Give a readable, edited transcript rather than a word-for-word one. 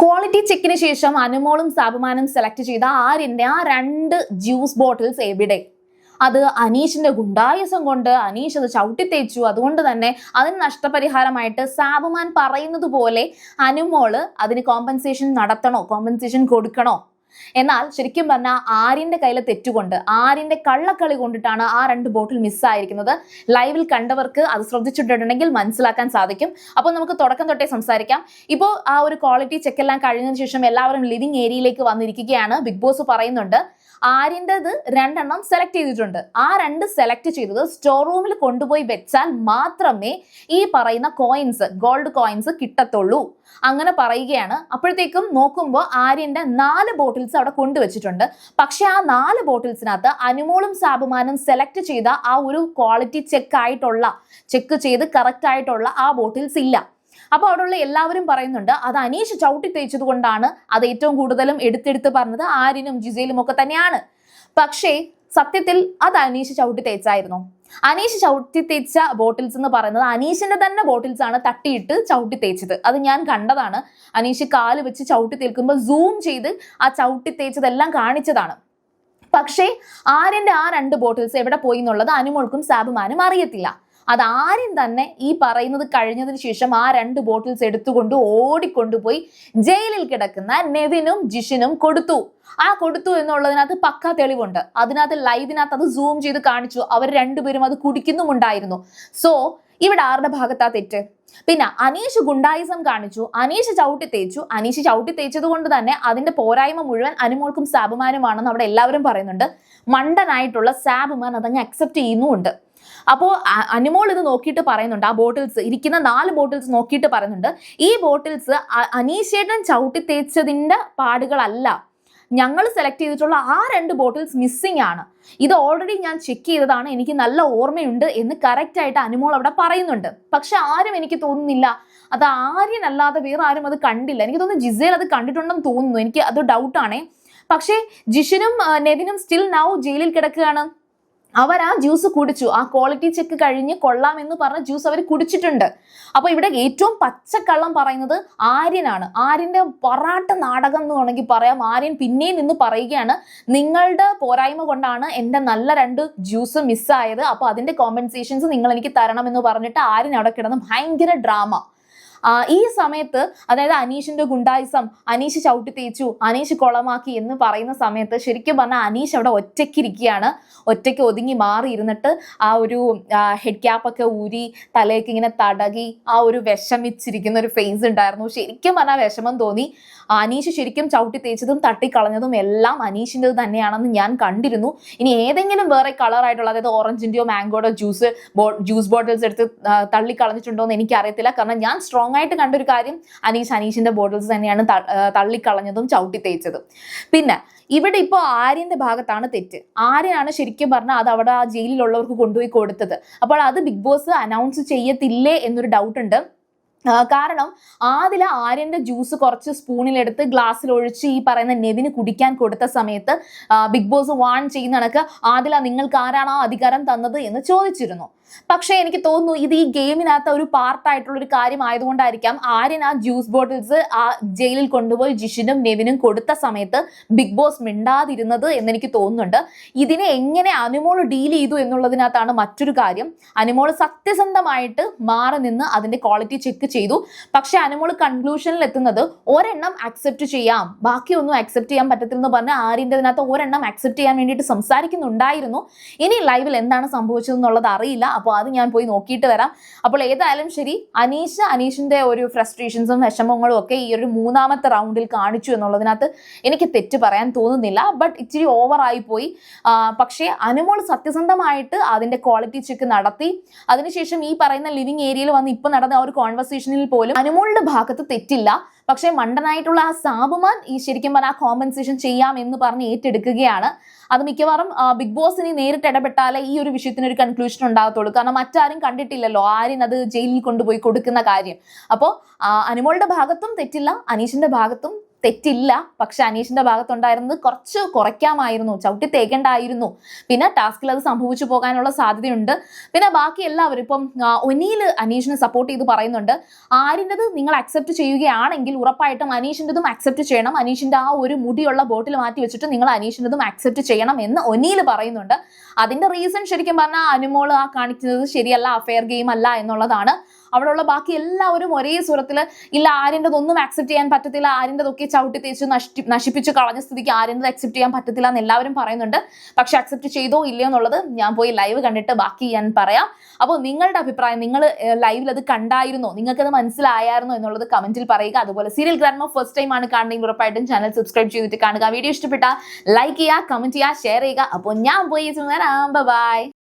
Quality ചെക്കിന് ശേഷം അനുമോളും സാബുമാനും select ചെയ്ത ആര്യന്റെ ആ 2 ജ്യൂസ് ബോട്ടിൽസ് എവിടെ? അത് അനീഷിന്റെ ഗുണ്ടായുസം കൊണ്ട് അനീഷ് അത് ചവിട്ടിത്തേച്ചു. അതുകൊണ്ട് തന്നെ അതിന് നഷ്ടപരിഹാരമായിട്ട് സാബുമാൻ പറയുന്നത് പോലെ അനുമോള് അതിന് കോമ്പൻസേഷൻ നടത്തണോ, കോമ്പൻസേഷൻ കൊടുക്കണോ? എന്നാൽ ശരിക്കും പറഞ്ഞാൽ ആര്യന്റെ കയ്യിലെ തെറ്റുകൊണ്ട്, ആര്യന്റെ കള്ളക്കളി കൊണ്ടിട്ടാണ് ആ 2 ബോട്ടിൽ മിസ്സായിരിക്കുന്നത്. ലൈവിൽ കണ്ടവർക്ക് അത് ശ്രദ്ധിച്ചിട്ടുണ്ടെങ്കിൽ മനസ്സിലാക്കാൻ സാധിക്കും. അപ്പോൾ നമുക്ക് തുടക്കം തൊട്ടേ സംസാരിക്കാം. ഇപ്പോൾ ആ ഒരു ക്വാളിറ്റി ചെക്ക് എല്ലാം കഴിഞ്ഞതിന് ശേഷം എല്ലാവരും ലിവിംഗ് ഏരിയയിലേക്ക് വന്നിരിക്കുകയാണ്. ബിഗ് ബോസ് പറയുന്നുണ്ട് ആര്യൻ്റെത് 2 സെലക്ട് ചെയ്തിട്ടുണ്ട്. ആ 2 സെലക്ട് ചെയ്തത് സ്റ്റോർ റൂമിൽ കൊണ്ടുപോയി വെച്ചാൽ മാത്രമേ ഈ പറയുന്ന കോയിൻസ്, ഗോൾഡ് കോയിൻസ് കിട്ടത്തുള്ളൂ. അങ്ങനെ പറയുകയാണ്. അപ്പോഴത്തേക്കും നോക്കുമ്പോൾ ആര്യന്റെ 4 ബോട്ടിൽസ് അവിടെ കൊണ്ടുവച്ചിട്ടുണ്ട്. പക്ഷെ ആ 4 ബോട്ടിൽസിനകത്ത് അനുമോളും സാബുമാനും സെലക്ട് ചെയ്ത ആ ഒരു ക്വാളിറ്റി ചെക്ക് ചെയ്ത് കറക്റ്റ് ആയിട്ടുള്ള ആ ബോട്ടിൽസ് ഇല്ല. അപ്പോൾ അവിടെയുള്ള എല്ലാവരും പറയുന്നുണ്ട് അത് അനീഷ് ചവിട്ടി തേച്ചത് കൊണ്ടാണ്. അത് ഏറ്റവും കൂടുതലും എടുത്തെടുത്ത് പറഞ്ഞത് ആര്യനും ജിസയിലും ഒക്കെ തന്നെയാണ്. പക്ഷേ സത്യത്തിൽ അത് അനീഷ് ചവിട്ടി തേച്ചായിരുന്നു. അനീഷ് ചവിട്ടി തേച്ച ബോട്ടിൽസ് എന്ന് പറയുന്നത് അനീഷിന്റെ തന്നെ ബോട്ടിൽസ് ആണ് തട്ടിയിട്ട് ചവിട്ടി തേച്ചത്. അത് ഞാൻ കണ്ടതാണ്. അനീഷ് കാല് വെച്ച് ചവിട്ടി തേൽക്കുമ്പോൾ സൂം ചെയ്ത് ആ ചവിട്ടി തേച്ചതെല്ലാം കാണിച്ചതാണ്. പക്ഷേ ആര്യന്റെ ആ 2 ബോട്ടിൽസ് എവിടെ പോയി എന്നുള്ളത് അനുമോൾക്കും സാബുമാനും അറിയത്തില്ല. അത് ആര്യൻ തന്നെ ഈ പറയുന്നത് കഴിഞ്ഞതിന് ശേഷം ആ 2 ബോട്ടിൽസ് എടുത്തുകൊണ്ട് ഓടിക്കൊണ്ടുപോയി ജയിലിൽ കിടക്കുന്ന നെവിനും ജിഷിനും കൊടുത്തു. ആ കൊടുത്തു എന്നുള്ളതിനകത്ത് പക്കാ തെളിവുണ്ട്. അതിനകത്ത് ലൈവിനകത്ത് അത് സൂം ചെയ്ത് കാണിച്ചു. അവർ 2 പേരും അത് കുടിക്കുന്നുമുണ്ടായിരുന്നു. സോ ഇവിടെ ആരുടെ ഭാഗത്താ തെറ്റ്? പിന്നെ അനീഷ് ഗുണ്ടായിസം കാണിച്ചു, അനീഷ് ചവിട്ടി തേച്ചു. അനീഷ് ചവിട്ടി തേച്ചത് കൊണ്ട് തന്നെ അതിന്റെ പോരായ്മ മുഴുവൻ അനുമോൾക്കും സാബുമാനുമാണെന്ന് അവിടെ എല്ലാവരും പറയുന്നുണ്ട്. മണ്ടനായിട്ടുള്ള സാബുമാൻ അതങ്ങ് അക്സെപ്റ്റ് ചെയ്യുന്നുമുണ്ട്. അപ്പോൾ അനുമോൾ ഇത് നോക്കിയിട്ട് പറയുന്നുണ്ട്, ആ ബോട്ടിൽസ് ഇരിക്കുന്ന 4 ബോട്ടിൽസ് നോക്കിയിട്ട് പറയുന്നുണ്ട് ഈ ബോട്ടിൽസ് അനീഷേട്ടൻ ചവിട്ടി തേച്ചതിന്റെ പാടുകളല്ല. ഞങ്ങൾ സെലക്ട് ചെയ്തിട്ടുള്ള ആ 2 ബോട്ടിൽസ് മിസ്സിംഗ് ആണ്. ഇത് ഓൾറെഡി ഞാൻ ചെക്ക് ചെയ്തതാണ്, എനിക്ക് നല്ല ഓർമ്മയുണ്ട് എന്ന് കറക്റ്റ് ആയിട്ട് അനുമോൾ അവിടെ പറയുന്നുണ്ട്. പക്ഷെ ആരും, എനിക്ക് തോന്നുന്നില്ല അത് ആര്യനല്ലാതെ വേറെ ആരും അത് കണ്ടില്ല. എനിക്ക് തോന്നുന്നു ജിസേൽ അത് കണ്ടിട്ടുണ്ടെന്ന് തോന്നുന്നു. എനിക്ക് അത് ഡൗട്ടാണേ. പക്ഷേ ജിഷിനും നെവിനും സ്റ്റിൽ നൗ ജയിലിൽ കിടക്കുകയാണ്. അവർ ആ ജ്യൂസ് കുടിച്ചു. ആ ക്വാളിറ്റി ചെക്ക് കഴിഞ്ഞ് കൊള്ളാമെന്ന് പറഞ്ഞ ജ്യൂസ് അവർ കുടിച്ചിട്ടുണ്ട്. അപ്പൊ ഇവിടെ ഏറ്റവും പച്ചക്കള്ളം പറയുന്നത് ആര്യനാണ്. ആര്യന്റെ പൊറാട്ട നാടകം എന്ന് വേണമെങ്കിൽ പറയാം. ആര്യൻ പിന്നെയും നിന്ന് പറയുകയാണ് നിങ്ങളുടെ പോരായ്മ കൊണ്ടാണ് എൻ്റെ നല്ല 2 ജ്യൂസ് മിസ്സായത്. അപ്പൊ അതിന്റെ കോമ്പൻസേഷൻസ് നിങ്ങൾ എനിക്ക് തരണമെന്ന് പറഞ്ഞിട്ട് ആര്യൻ അവിടെ കിടന്ന് ഭയങ്കര ഡ്രാമ. ഈ സമയത്ത്, അതായത് അനീഷിന്റെ ഗുണ്ടായിസം, അനീഷ് ചവിട്ടി തേച്ചു, അനീഷ് കൊളമാക്കി എന്ന് പറയുന്ന സമയത്ത് ശരിക്കും പറഞ്ഞാൽ അനീഷ് അവിടെ ഒറ്റയ്ക്കിരിക്കുകയാണ്. ഒറ്റയ്ക്ക് ഒതുങ്ങി മാറി ഇരുന്നിട്ട് ആ ഒരു ഹെഡ് ക്യാപ്പൊക്കെ ഊരി തലയൊക്കെ ഇങ്ങനെ തടകി ആ ഒരു വിഷമിച്ചിരിക്കുന്ന ഒരു ഫേസ് ഉണ്ടായിരുന്നു. ശരിക്കും പറഞ്ഞാൽ വിഷമം തോന്നി. അനീഷ് ശരിക്കും ചവിട്ടി തേച്ചതും തട്ടിക്കളഞ്ഞതും എല്ലാം അനീഷിൻ്റെ തന്നെയാണെന്ന് ഞാൻ കണ്ടിരുന്നു. ഇനി ഏതെങ്കിലും വേറെ കളറായിട്ടുള്ള, അതായത് ഓറഞ്ചിൻ്റെയോ മാംഗോയുടെ ജ്യൂസ് ബോട്ടിൽസ് എടുത്ത് തള്ളിക്കളഞ്ഞിട്ടുണ്ടോ എന്ന് എനിക്കറിയത്തില്ല. കാരണം ഞാൻ സ്ട്രോങ് ആയിട്ട് കണ്ടൊരു കാര്യം അനീഷിന്റെ ബോട്ടിൽസ് തന്നെയാണ് തള്ളിക്കളഞ്ഞതും ചവിട്ടി തേച്ചതും. പിന്നെ ഇവിടെ ഇപ്പോൾ ആര്യന്റെ ഭാഗത്താണ് തെറ്റ്. ആര്യനാണ് ശരിക്കും പറഞ്ഞാൽ അത് അവിടെ ആ ജയിലിലുള്ളവർക്ക് കൊണ്ടുപോയി കൊടുത്തത്. അപ്പോൾ അത് ബിഗ് ബോസ് അനൗൺസ് ചെയ്യത്തില്ലേ എന്നൊരു ഡൗട്ട് ഉണ്ട്. കാരണം ആര്യന്റെ ജ്യൂസ് കുറച്ച് സ്പൂണിലെടുത്ത് ഗ്ലാസ്സിൽ ഒഴിച്ച് ഈ പറയുന്ന നെവിന് കുടിക്കാൻ കൊടുത്ത സമയത്ത് ബിഗ് ബോസ് വാൺ ചെയ്യുന്ന കണക്ക് നിങ്ങൾക്ക് ആരാണ് ആ അധികാരം തന്നത് എന്ന് ചോദിച്ചിരുന്നു. പക്ഷെ എനിക്ക് തോന്നുന്നു ഇത് ഈ ഗെയിമിനകത്ത് ഒരു പാർട്ടായിട്ടുള്ള ഒരു കാര്യം ആയതുകൊണ്ടായിരിക്കാം ആര്യൻ ആ ജ്യൂസ് ബോട്ടിൽസ് ആ ജയിലിൽ കൊണ്ടുപോയി ജിഷിനും നെവിനും കൊടുത്ത സമയത്ത് ബിഗ് ബോസ് മിണ്ടാതിരുന്നത് എന്നെനിക്ക് തോന്നുന്നുണ്ട്. ഇതിനെ എങ്ങനെ അനുമോൾ ഡീൽ ചെയ്തു എന്നുള്ളതിനകത്താണ് മറ്റൊരു കാര്യം. അനുമോൾ സത്യസന്ധമായിട്ട് മാറി നിന്ന് അതിന്റെ ക്വാളിറ്റി ചെക്ക് ചെയ്തു. പക്ഷെ അനുമോൾ കൺക്ലൂഷനിൽ എത്തുന്നത് ഒരെണ്ണം അക്സെപ്റ്റ് ചെയ്യാം, ബാക്കിയൊന്നും അക്സെപ്റ്റ് ചെയ്യാൻ പറ്റത്തില്ലെന്ന് പറഞ്ഞാൽ ആര്യൻ്റെതിനകത്ത് ഒരെണ്ണം അക്സെപ്റ്റ് ചെയ്യാൻ വേണ്ടിയിട്ട് സംസാരിക്കുന്നുണ്ടായിരുന്നു. ഇനി ലൈവിൽ എന്താണ് സംഭവിച്ചതെന്നുള്ളത് അറിയില്ല. അപ്പോൾ അത് ഞാൻ പോയി നോക്കിയിട്ട് വരാം. അപ്പോൾ ഏതായാലും ശരി, അനീഷിന്റെ ഒരു ഫ്രസ്ട്രേഷൻസും വിഷമങ്ങളും ഒക്കെ ഈ ഒരു 3ാമത്തെ റൗണ്ടിൽ കാണിച്ചു എന്നുള്ളതിനകത്ത് എനിക്ക് തെറ്റ് പറയാൻ തോന്നുന്നില്ല. ബട്ട് ഇച്ചിരി ഓവറായി പോയി. പക്ഷേ അനുമോൾ സത്യസന്ധമായിട്ട് അതിന്റെ ക്വാളിറ്റി ചെക്ക് നടത്തി. അതിനുശേഷം ഈ പറയുന്ന ലിവിംഗ് ഏരിയയിൽ വന്ന് ഇപ്പൊ നടന്ന ആ ഒരു കോൺവെർസേഷനിൽ പോലും അനുമോളുടെ ഭാഗത്ത് തെറ്റില്ല. പക്ഷേ മണ്ടനായിട്ടുള്ള ആ സാബുമാൻ ഈ ശരിക്കും പറഞ്ഞാൽ ആ കോമ്പൻസേഷൻ ചെയ്യാം എന്ന് പറഞ്ഞ് ഏറ്റെടുക്കുകയാണ്. അത് മിക്കവാറും ബിഗ് ബോസിന് നേരിട്ട് ഇടപെട്ടാലേ ഈ ഒരു വിഷയത്തിന് ഒരു കൺക്ലൂഷൻ ഉണ്ടാകത്തുള്ളൂ. കാരണം മറ്റാരും കണ്ടിട്ടില്ലല്ലോ ആര്യൻ അത് ജയിലിൽ കൊണ്ടുപോയി കൊടുക്കുന്ന കാര്യം. അപ്പോൾ അനുമോളുടെ ഭാഗത്തും തെറ്റില്ല, അനീഷിന്റെ ഭാഗത്തും തെറ്റില്ല. പക്ഷെ അനീഷിന്റെ ഭാഗത്തുണ്ടായിരുന്നത് കുറച്ച് കുറയ്ക്കാമായിരുന്നു, ചവിട്ടി തേക്കേണ്ടായിരുന്നു. പിന്നെ ടാസ്കിൽ അത് സംഭവിച്ചു പോകാനുള്ള സാധ്യതയുണ്ട്. പിന്നെ ബാക്കി എല്ലാവരും ഇപ്പം ഒനീൽ അനീഷിനെ സപ്പോർട്ട് ചെയ്ത് പറയുന്നുണ്ട്, ആരിൻ്റെത് നിങ്ങൾ അക്സെപ്റ്റ് ചെയ്യുകയാണെങ്കിൽ ഉറപ്പായിട്ടും അനീഷിൻ്റെതും അക്സെപ്റ്റ് ചെയ്യണം, അനീഷിന്റെ ആ ഒരു മുടിയുള്ള ബോട്ടിൽ മാറ്റി വെച്ചിട്ട് നിങ്ങൾ അനീഷിൻ്റെതും അക്സെപ്റ്റ് ചെയ്യണം എന്ന് ഒനീൽ പറയുന്നുണ്ട്. അതിന്റെ റീസൺ ശരിക്കും പറഞ്ഞാൽ അനുമോൾ ആ കാണിക്കുന്നത് ശരിയല്ല, അഫെയർ ഗെയിം അല്ല എന്നുള്ളതാണ്. അവിടെയുള്ള ബാക്കി എല്ലാവരും ഒരേ സ്വരത്തിൽ ഇല്ല, ആര്യൻ്റെതൊന്നും ആക്സെപ്റ്റ് ചെയ്യാൻ പറ്റത്തില്ല, ആര്യൻ്റെതൊക്കെ ചവിട്ടി തേച്ച് നശിപ്പിച്ച് കളഞ്ഞ സ്ഥിതിക്ക് ആര്യൻ്റെത് അക്സെപ്റ്റ് ചെയ്യാൻ പറ്റത്തില്ല എന്ന് എല്ലാവരും പറയുന്നുണ്ട്. പക്ഷെ അക്സെപ്റ്റ് ചെയ്തോ ഇല്ലയോ എന്നുള്ളത് ഞാൻ പോയി ലൈവ് കണ്ടിട്ട് ബാക്കി ഞാൻ പറയാം. അപ്പോൾ നിങ്ങളുടെ അഭിപ്രായം, നിങ്ങൾ ലൈവിൽ അത് കണ്ടായിരുന്നോ, നിങ്ങൾക്കത് മനസ്സിലായായിരുന്നോ എന്നുള്ളത് കമന്റിൽ പറയുക. അതുപോലെ സീരിയൽ ഗ്രാൻഡ്മ ഫസ്റ്റ് ടൈം ആണ് കാണുന്നെങ്കിൽ ഉറപ്പായിട്ടും ചാനൽ സബ്സ്ക്രൈബ് ചെയ്തിട്ട് കാണുക. വീഡിയോ ഇഷ്ടപ്പെട്ടാൽ ലൈക്ക് ചെയ്യുക, കമന്റ് ചെയ്യുക, ഷെയർ ചെയ്യുക. അപ്പോൾ ഞാൻ പോയി ബൈ.